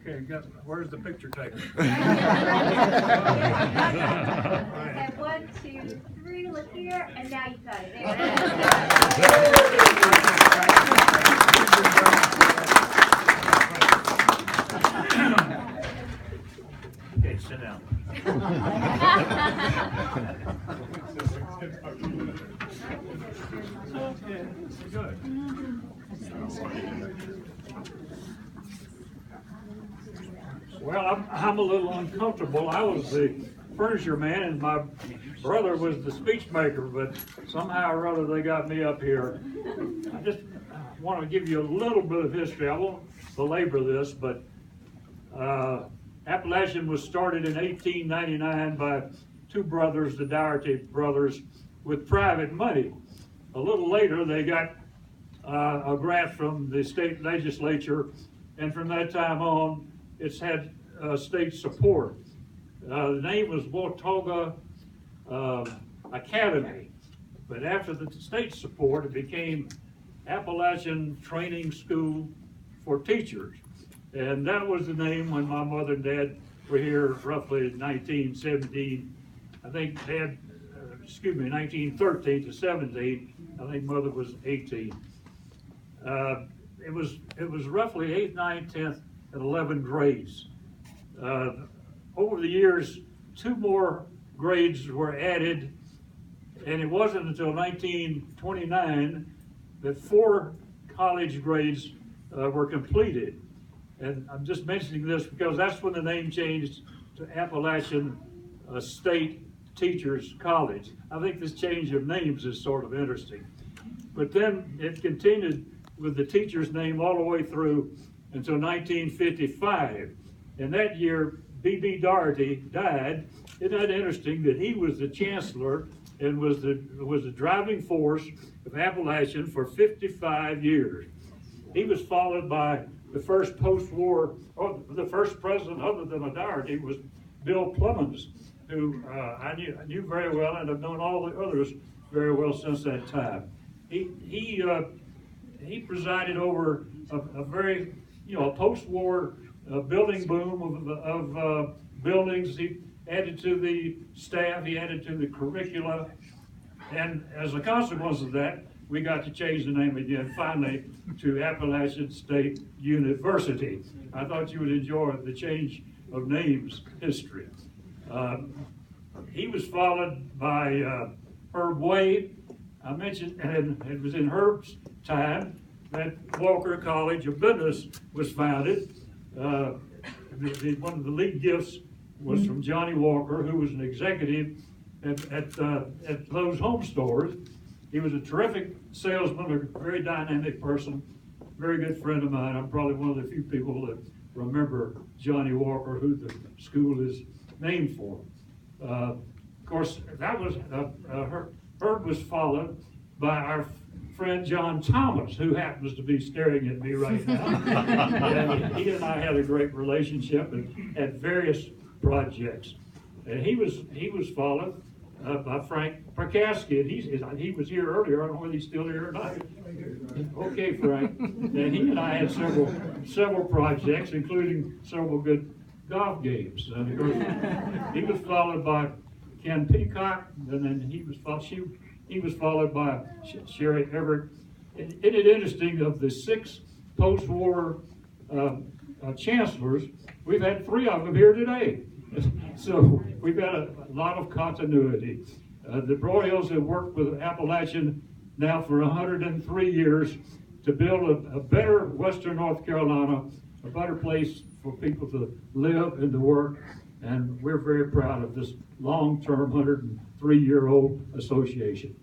Okay, where's the picture taker? Okay, 1, 2, 3, look here, and now you've got it. Okay, sit down. Okay, good. Well, I'm a little uncomfortable. I was the furniture man and my brother was the speech maker, but somehow or other they got me up here. I just want to give you a little bit of history. I won't belabor this, but Appalachian was started in 1899 by two brothers, the Doherty brothers, with private money. A little later, they got a grant from the state legislature, and from that time on, it's had state support. The name was Watauga Academy, but after the state support, it became Appalachian Training School for Teachers. And that was the name when my mother and dad were here roughly in 1917. I think dad, 1913 to 17. I think mother was 18. It was roughly 8th, 9th, 10th, and 11th grades. Over the years, 2 more grades were added, and it wasn't until 1929 that 4 college grades were completed. And I'm just mentioning this because that's when the name changed to Appalachian State Teachers College. I think this change of names is sort of interesting. But then it continued with the teacher's name all the way through until 1955. And that year, B.B. Doherty died. Isn't that interesting that he was the chancellor and was the driving force of Appalachian for 55 years. He was followed by the first post-war, the first president other than a Doherty was Bill Clemens, who I knew very well, and I've known all the others very well since that time. He presided over a very, a post-war building boom of buildings. He added to the staff, he added to the curricula, and as a consequence of that, we got to change the name again, finally, to Appalachian State University. I thought you would enjoy the change of names history. He was followed by Herb Wade. I mentioned, and it was in Herb's time that Walker College of Business was founded. One of the lead gifts was from Johnny Walker, who was an executive at Lowe's Home Stores. He was a terrific salesman, a very dynamic person, very good friend of mine. I'm probably one of the few people that remember Johnny Walker, who the school is named for. Of course, that was Herb was followed by our friend John Thomas, who happens to be staring at me right now. And he and I had a great relationship and had various projects. And he was followed by Frank Perkaski, and he was here earlier. I don't know whether he's still here or not. Okay, Frank. And he and I had several projects, including several good golf games. And of course, he was followed by Ken Peacock, and then he was followed by Sherry Everett. Isn't it interesting, of the 6 post-war chancellors, we've had 3 of them here today. So we've got a lot of continuity. The Broyhills have worked with Appalachian now for 103 years to build a better Western North Carolina, a better place for people to live and to work. And we're very proud of this long-term 103-year-old association.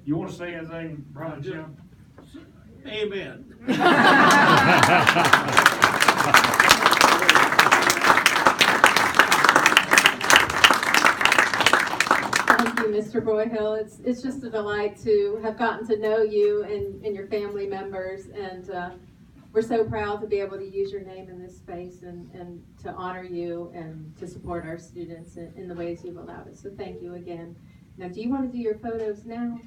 You want to say anything, Brian Jim? Amen. Thank you, Mr. Broyhill. It's just a delight to have gotten to know you and your family members, and we're so proud to be able to use your name in this space and to honor you and to support our students in the ways you've allowed us. So thank you again. Now, do you want to do your photos now?